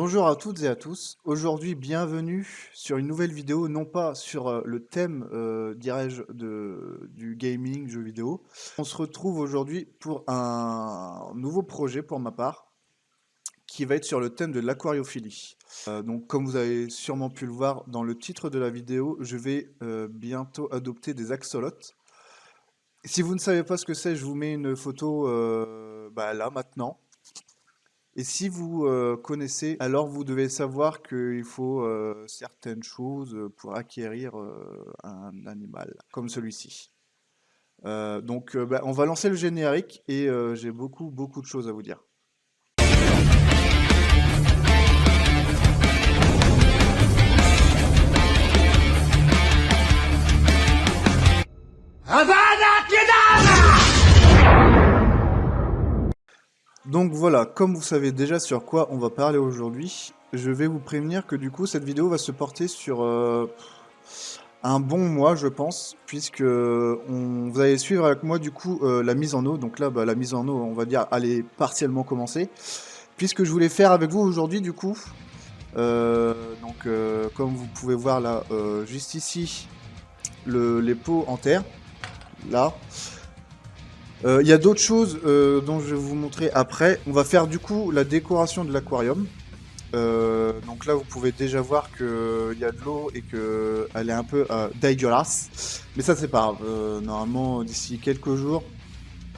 Bonjour à toutes et à tous. Aujourd'hui, bienvenue sur une nouvelle vidéo, non pas sur le thème, dirais-je, du gaming, jeux vidéo. On se retrouve aujourd'hui pour un nouveau projet pour ma part, qui va être sur le thème de l'aquariophilie. Donc, comme vous avez sûrement pu le voir dans le titre de la vidéo, je vais bientôt adopter des axolotes. Si vous ne savez pas ce que c'est, je vous mets une photo là, maintenant. Et si vous connaissez, alors vous devez savoir qu'il faut certaines choses pour acquérir un animal comme celui-ci. On va lancer le générique et j'ai beaucoup de choses à vous dire. Donc voilà, comme vous savez déjà sur quoi on va parler aujourd'hui, je vais vous prévenir que du coup cette vidéo va se porter sur un bon mois je pense, puisque vous allez suivre avec moi du coup la mise en eau. Donc là la mise en eau on va dire elle est partiellement commencée, puisque je voulais faire avec vous aujourd'hui du coup, comme vous pouvez voir là juste ici, les pots en terre, là. Il y a d'autres choses dont je vais vous montrer après. On va faire du coup la décoration de l'aquarium. Donc là, vous pouvez déjà voir qu'il y a de l'eau et qu'elle est un peu dégueulasse. Mais ça, c'est pas grave. Normalement, d'ici quelques jours,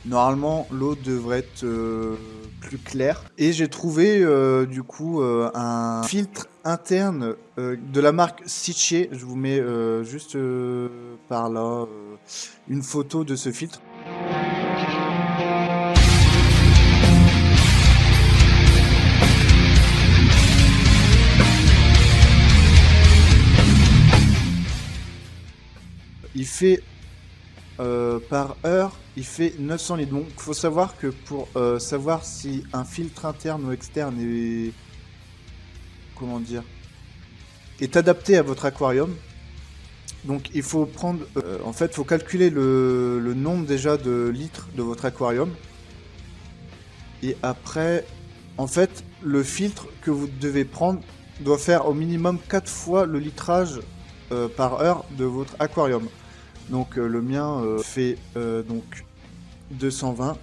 normalement, l'eau devrait être plus claire. Et j'ai trouvé du coup un filtre interne de la marque Sicce. Je vous mets juste par là une photo de ce filtre. Il fait par heure, il fait 900 litres. Donc il faut savoir que pour savoir si un filtre interne ou externe est, comment dire, est adapté à votre aquarium, donc il faut prendre, en fait, il faut calculer le nombre déjà de litres de votre aquarium. Et après, en fait, le filtre que vous devez prendre doit faire au minimum 4 fois le litrage par heure de votre aquarium. Donc le mien fait donc 220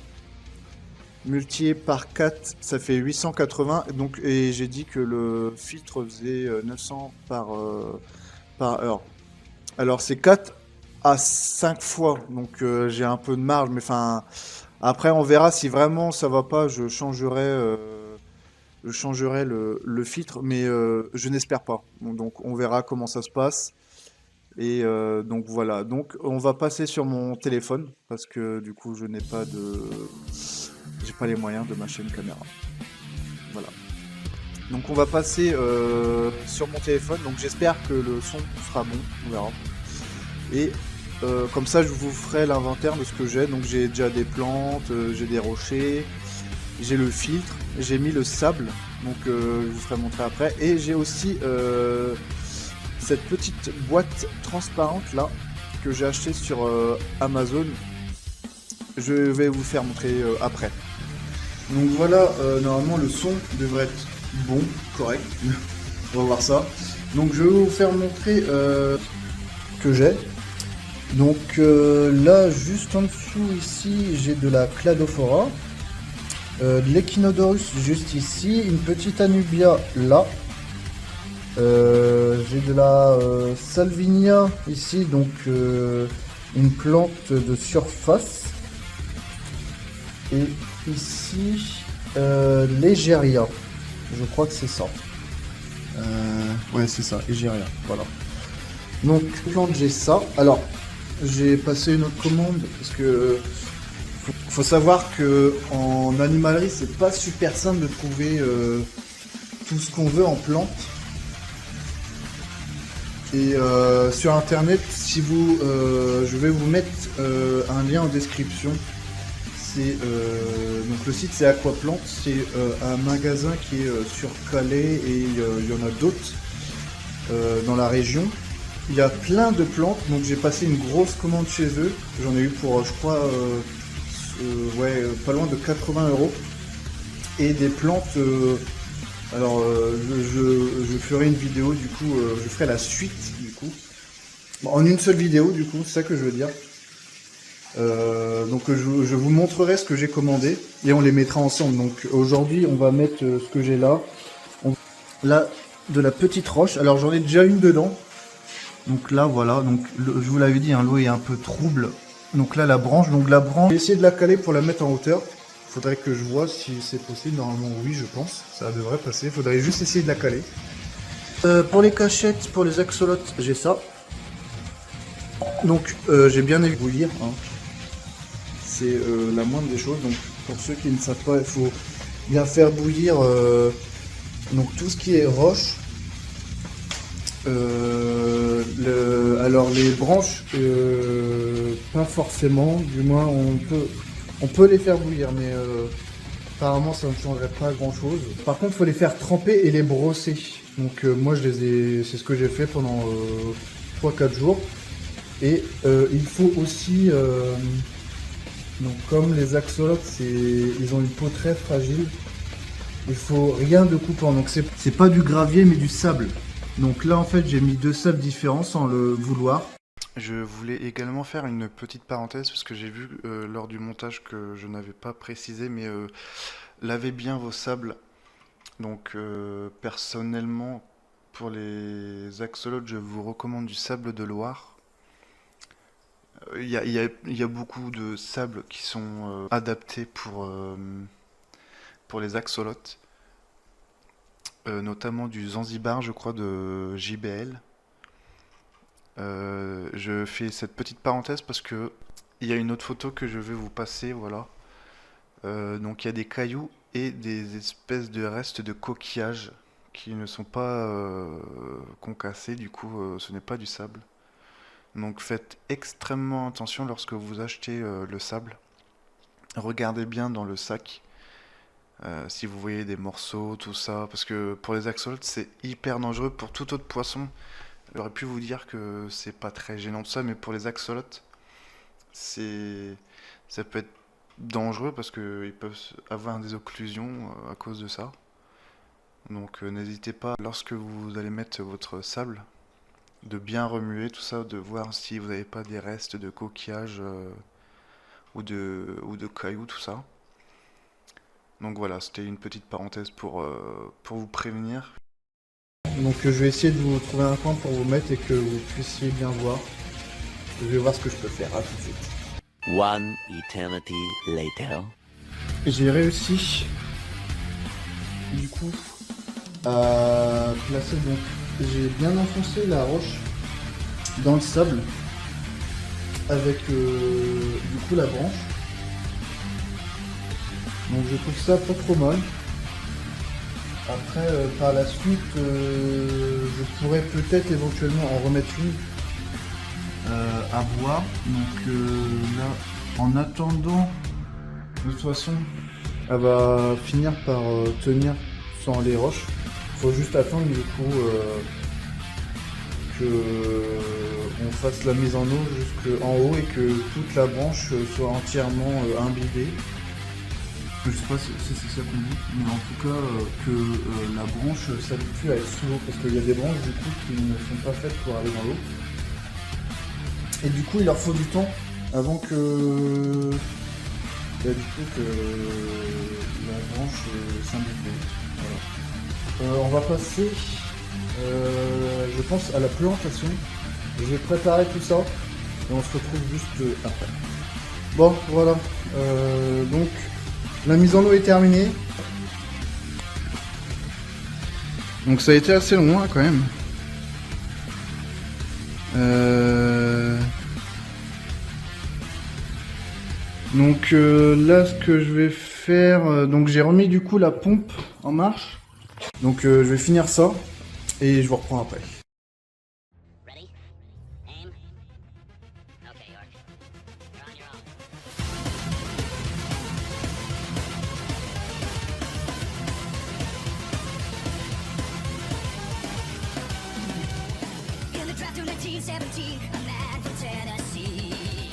multiplié par 4, ça fait 880. Donc, et j'ai dit que le filtre faisait 900 par heure. Alors c'est 4 à 5 fois, donc j'ai un peu de marge, mais enfin après on verra si vraiment ça va pas, je changerai le filtre, mais je n'espère pas. Donc on verra comment ça se passe. Et donc voilà, donc on va passer sur mon téléphone parce que du coup j'ai pas les moyens de m'acheter une caméra. Voilà. Donc on va passer sur mon téléphone, donc j'espère que le son sera bon, on verra. Et comme ça je vous ferai l'inventaire de ce que j'ai. Donc j'ai déjà des plantes, j'ai des rochers, j'ai le filtre, j'ai mis le sable, donc je vous ferai montrer après. Et j'ai aussi cette petite boîte transparente là que j'ai acheté sur Amazon. Je vais vous faire montrer après. Donc voilà, normalement le son devrait être bon, correct. On va voir ça. Donc je vais vous faire montrer que j'ai. Donc là juste en dessous ici j'ai de la Cladophora, de l'Echinodorus juste ici, une petite Anubia là. J'ai de la Salvinia ici, donc une plante de surface. Et ici, l'Egeria. Je crois que c'est ça. Ouais, c'est ça, Egeria. Voilà. Donc, plante, j'ai ça. Alors, j'ai passé une autre commande parce que faut savoir que en animalerie, c'est pas super simple de trouver tout ce qu'on veut en plantes. Et sur internet, si vous, je vais vous mettre un lien en description. Donc le site c'est Aquaplante, c'est un magasin qui est sur Calais et il y en a d'autres dans la région. Il y a plein de plantes, donc j'ai passé une grosse commande chez eux. J'en ai eu pour je crois pas loin de 80 €. Et des plantes Alors je ferai une vidéo du coup, je ferai la suite du coup. Bon, en une seule vidéo du coup, c'est ça que je veux dire. Donc je vous montrerai ce que j'ai commandé et on les mettra ensemble. Donc aujourd'hui on va mettre ce que j'ai là. Là de la petite roche. Alors j'en ai déjà une dedans. Donc là voilà, donc je vous l'avais dit, hein, l'eau est un peu trouble. Donc là la branche, je vais essayer de la caler pour la mettre en hauteur. Faudrait que je vois si c'est possible. Normalement oui je pense, ça devrait passer. Faudrait juste essayer de la caler. Pour les cachettes, pour les axolotes, j'ai ça. Donc j'ai bien évidemment bouillir. Hein. C'est la moindre des choses. Donc pour ceux qui ne savent pas, il faut bien faire bouillir donc tout ce qui est roche. Alors les branches, pas forcément. Du moins on peut les faire bouillir, mais apparemment ça ne changerait pas grand chose. Par contre, il faut les faire tremper et les brosser. Donc moi c'est ce que j'ai fait pendant 3-4 jours. Et il faut aussi donc comme les axolotes, ils ont une peau très fragile, il faut rien de coupant. Donc c'est pas du gravier mais du sable. Donc là en fait j'ai mis 2 sables différents sans le vouloir. Je voulais également faire une petite parenthèse parce que j'ai vu lors du montage que je n'avais pas précisé, mais lavez bien vos sables. Donc personnellement pour les axolotes je vous recommande du sable de Loire. Il y a beaucoup de sables qui sont adaptés pour les axolotes, notamment du Zanzibar, je crois, de JBL. Je fais cette petite parenthèse parce que il y a une autre photo que je vais vous passer, voilà. Donc il y a des cailloux et des espèces de restes de coquillages qui ne sont pas concassés, du coup ce n'est pas du sable. Donc faites extrêmement attention lorsque vous achetez le sable. Regardez bien dans le sac si vous voyez des morceaux, tout ça. Parce que pour les axolotes, c'est hyper dangereux. Pour tout autre poisson, j'aurais pu vous dire que c'est pas très gênant tout ça. Mais pour les axolotes, ça peut être dangereux parce qu'ils peuvent avoir des occlusions à cause de ça. Donc n'hésitez pas, lorsque vous allez mettre votre sable, de bien remuer tout ça, de voir si vous n'avez pas des restes de coquillages ou de cailloux, tout ça. Donc voilà, c'était une petite parenthèse pour vous prévenir. Donc je vais essayer de vous trouver un coin pour vous mettre et que vous puissiez bien voir. Je vais voir ce que je peux faire, à tout de suite. One eternity later. J'ai réussi du coup à placer, donc j'ai bien enfoncé la roche dans le sable avec du coup la branche. Donc je trouve ça pas trop mal. Après par la suite je pourrais peut-être éventuellement en remettre une à voir. Donc là en attendant, de toute façon elle va finir par tenir sans les roches. Faut juste attendre du coup que on fasse la mise en eau jusqu'en haut et que toute la branche soit entièrement imbibée. Je sais pas si c'est ça qu'on dit, mais en tout cas que la branche s'habitue à être sous l'eau, parce qu'il y a des branches du coup qui ne sont pas faites pour aller dans l'eau. Et du coup il leur faut du temps avant que du coup que la branche s'imbibe. Voilà. On va passer je pense à la plantation. Je vais préparer tout ça et on se retrouve juste après. Bon voilà, donc la mise en eau est terminée. Donc ça a été assez long hein, quand même. Donc là ce que je vais faire, donc j'ai remis du coup la pompe en marche. Donc je vais finir ça et je vous reprends après. Ready? Aim. Okay, York. You're on your own. In the draft of 1917, a man from Tennessee.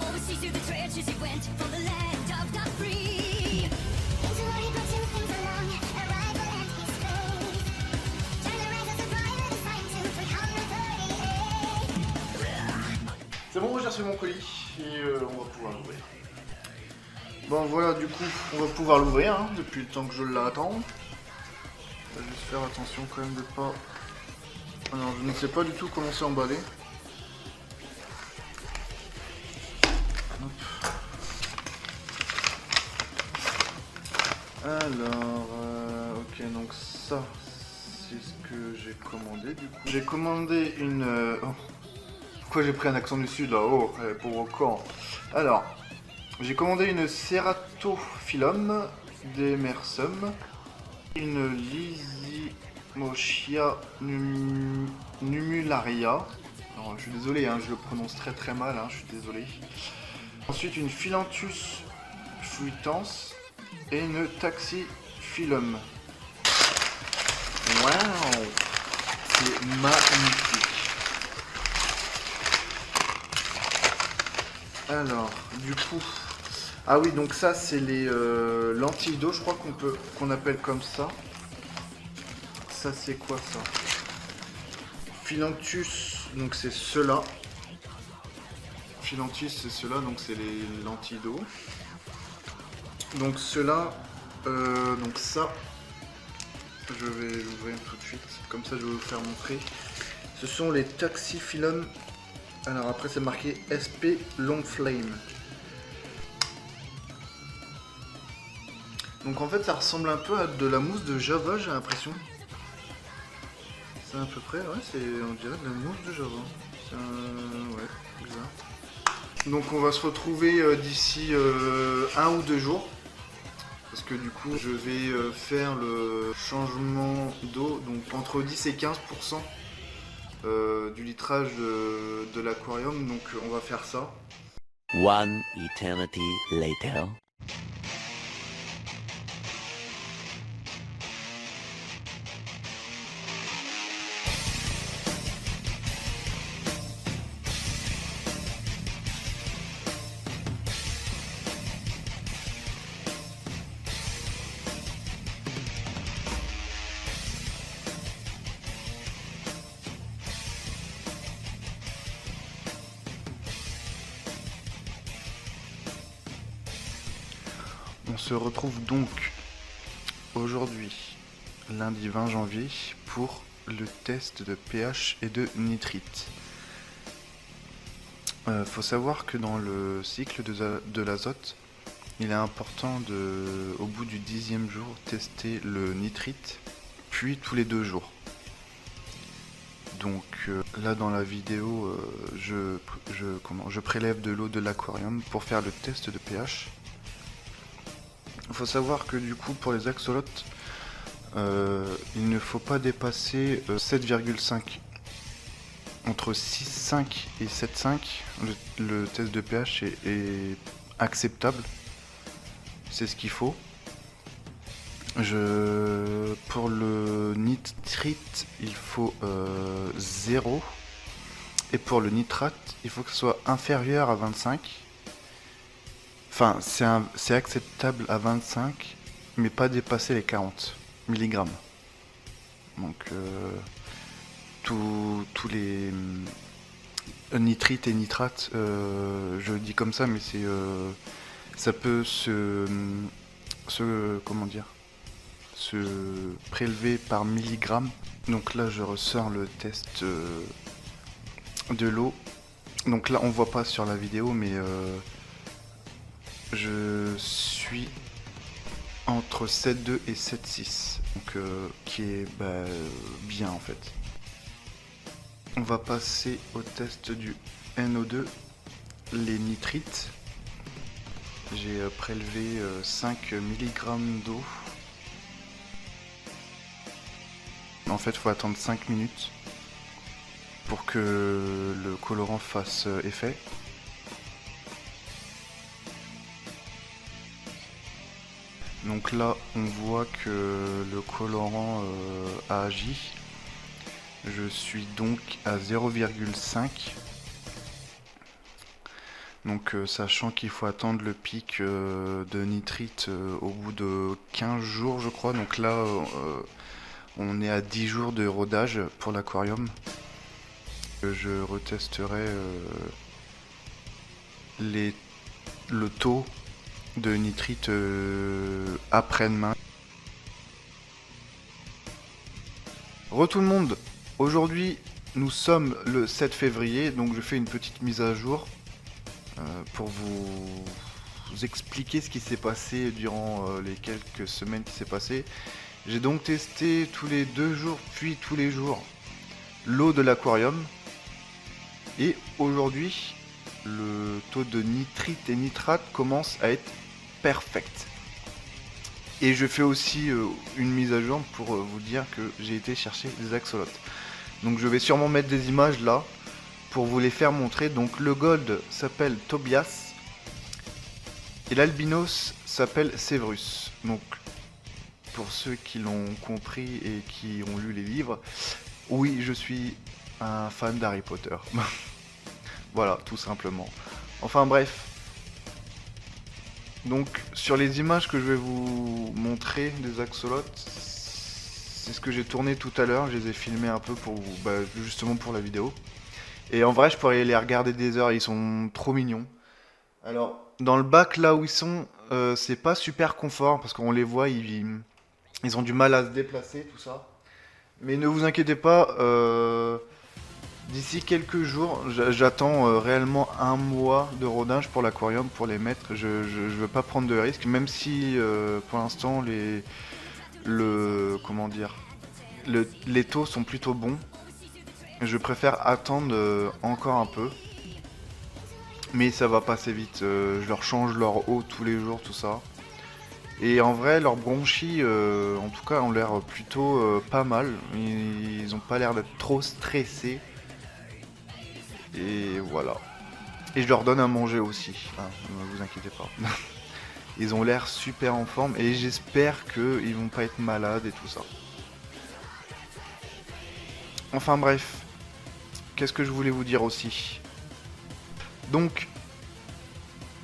Overseas through the trenches he went from the land of the free. Into war he brought two things along, a rifle and his C'est bon, j'ai reçu mon colis et on va pouvoir l'ouvrir. Bon voilà, du coup, on va pouvoir l'ouvrir hein, depuis le temps que je l'attends. Je vais juste faire attention quand même de pas... Alors, je ne sais pas du tout comment c'est emballé. Hop. Alors, ok, donc ça, c'est ce que j'ai commandé du coup. J'ai commandé une... oh. Pourquoi j'ai pris un accent du sud là? Oh, pauvre corps. Alors, j'ai commandé une Ceratophyllum demersum, une Lysimachia numularia. Alors, je suis désolé, hein, je le prononce très mal, hein, je suis désolé. Ensuite, une Philanthus fruitans et une Taxiphyllum. Waouh, c'est magnifique. Alors, du coup, ah oui, donc ça c'est les lentilles d'eau, je crois qu'on appelle comme ça. Ça c'est quoi ça? Philanthus, donc c'est ceux-là. Philanthus c'est ceux-là, donc c'est les lentilles d'eau. Donc ceux-là, donc ça, je vais l'ouvrir tout de suite, comme ça je vais vous faire montrer. Ce sont les Taxiphyllum. Alors après c'est marqué SP Long Flame. Donc en fait ça ressemble un peu à de la mousse de Java, j'ai l'impression. C'est à peu près, ouais, on dirait de la mousse de Java. Ouais, bizarre. Donc on va se retrouver d'ici 1 ou 2 jours. Parce que du coup je vais faire le changement d'eau, donc entre 10 et 15%. Du litrage de l'aquarium, donc on va faire ça. One eternity later. On se retrouve donc aujourd'hui, lundi 20 janvier, pour le test de pH et de nitrite. Faut savoir que dans le cycle de l'azote, il est important au bout du 10e jour, tester le nitrite, puis tous les 2 jours. Donc là dans la vidéo, je prélève de l'eau de l'aquarium pour faire le test de pH. Il faut savoir que du coup pour les axolotes, il ne faut pas dépasser 7,5. Entre 6,5 et 7,5, le test de pH est acceptable. C'est ce qu'il faut. Pour le nitrite, il faut 0. Et pour le nitrate, il faut que ce soit inférieur à 25. Enfin, c'est acceptable à 25, mais pas dépasser les 40 mg. Donc, tous les nitrites et nitrates, je le dis comme ça, mais ça peut se prélever par milligramme. Donc là, je ressors le test de l'eau. Donc là, on voit pas sur la vidéo, mais je suis entre 7,2 et 7,6, donc qui est bien en fait. On va passer au test du NO2, les nitrites. J'ai prélevé 5 mg d'eau. En fait, il faut attendre 5 minutes pour que le colorant fasse effet. Donc là, on voit que le colorant a agi. Je suis donc à 0,5. Donc sachant qu'il faut attendre le pic de nitrite au bout de 15 jours, je crois. Donc là, on est à 10 jours de rodage pour l'aquarium. Je retesterai le taux de nitrite après-demain. Tout le monde, aujourd'hui nous sommes le 7 février, donc je fais une petite mise à jour pour vous expliquer ce qui s'est passé durant les quelques semaines qui s'est passé. J'ai donc testé tous les 2 jours, puis tous les jours, l'eau de l'aquarium. Et aujourd'hui, le taux de nitrite et nitrate commence à être perfect. Et je fais aussi une mise à jour pour vous dire que j'ai été chercher des axolotes. Donc je vais sûrement mettre des images là pour vous les faire montrer. Donc le gold s'appelle Tobias et l'albinos s'appelle Severus. Donc pour ceux qui l'ont compris et qui ont lu les livres, oui, je suis un fan d'Harry Potter. Voilà, tout simplement. Enfin bref. Donc sur les images que je vais vous montrer des axolotes, c'est ce que j'ai tourné tout à l'heure. Je les ai filmés un peu pour vous, justement pour la vidéo. Et en vrai, je pourrais les regarder des heures. Ils sont trop mignons. Alors dans le bac là où ils sont, c'est pas super confort parce qu'on les voit, ils ont du mal à se déplacer, tout ça. Mais ne vous inquiétez pas, d'ici quelques jours, j'attends réellement 1 mois de rodage pour l'aquarium, pour les mettre. Je veux pas prendre de risques, même si pour l'instant les taux sont plutôt bons. Je préfère attendre encore un peu. Mais ça va passer vite, je leur change leur eau tous les jours, tout ça. Et en vrai, leurs bronchies, en tout cas, ont l'air plutôt pas mal. Ils ont pas l'air d'être trop stressés. Et voilà. Et je leur donne à manger aussi, ne vous inquiétez pas. Ils ont l'air super en forme et j'espère qu'ils vont pas être malades et tout ça. Enfin bref, qu'est-ce que je voulais vous dire aussi? Donc,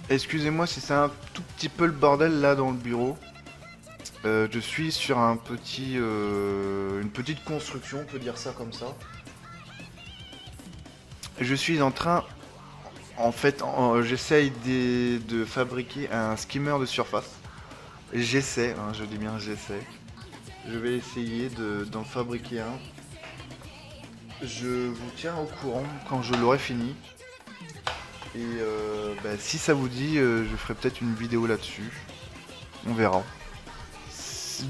excusez-moi si c'est un tout petit peu le bordel là dans le bureau. Je suis sur une petite construction, on peut dire ça comme ça. Je suis en train, en fait, j'essaye de fabriquer un skimmer de surface. J'essaie, je dis bien j'essaie. Je vais essayer d'en fabriquer un. Je vous tiens au courant quand je l'aurai fini. Et si ça vous dit, je ferai peut-être une vidéo là-dessus. On verra.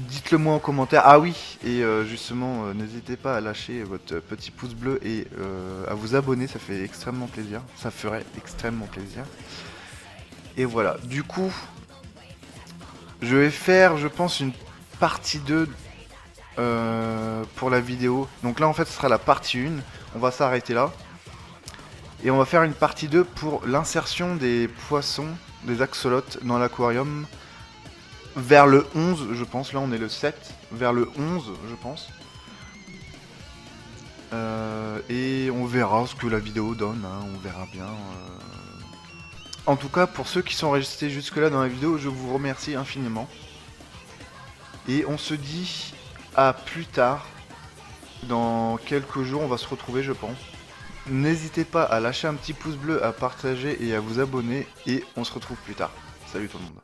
Dites-le moi en commentaire. Ah oui, et justement, n'hésitez pas à lâcher votre petit pouce bleu et à vous abonner, ça fait extrêmement plaisir. Ça ferait extrêmement plaisir. Et voilà, du coup, je vais faire, je pense, une partie 2 pour la vidéo. Donc là, en fait, ce sera la partie 1. On va s'arrêter là. Et on va faire une partie 2 pour l'insertion des poissons, des axolotes dans l'aquarium. Vers le 11, je pense. Là, on est le 7. Vers le 11, je pense. Et on verra ce que la vidéo donne. On verra bien. En tout cas, pour ceux qui sont restés jusque-là dans la vidéo, je vous remercie infiniment. Et on se dit à plus tard. Dans quelques jours, on va se retrouver, je pense. N'hésitez pas à lâcher un petit pouce bleu, à partager et à vous abonner. Et on se retrouve plus tard. Salut tout le monde.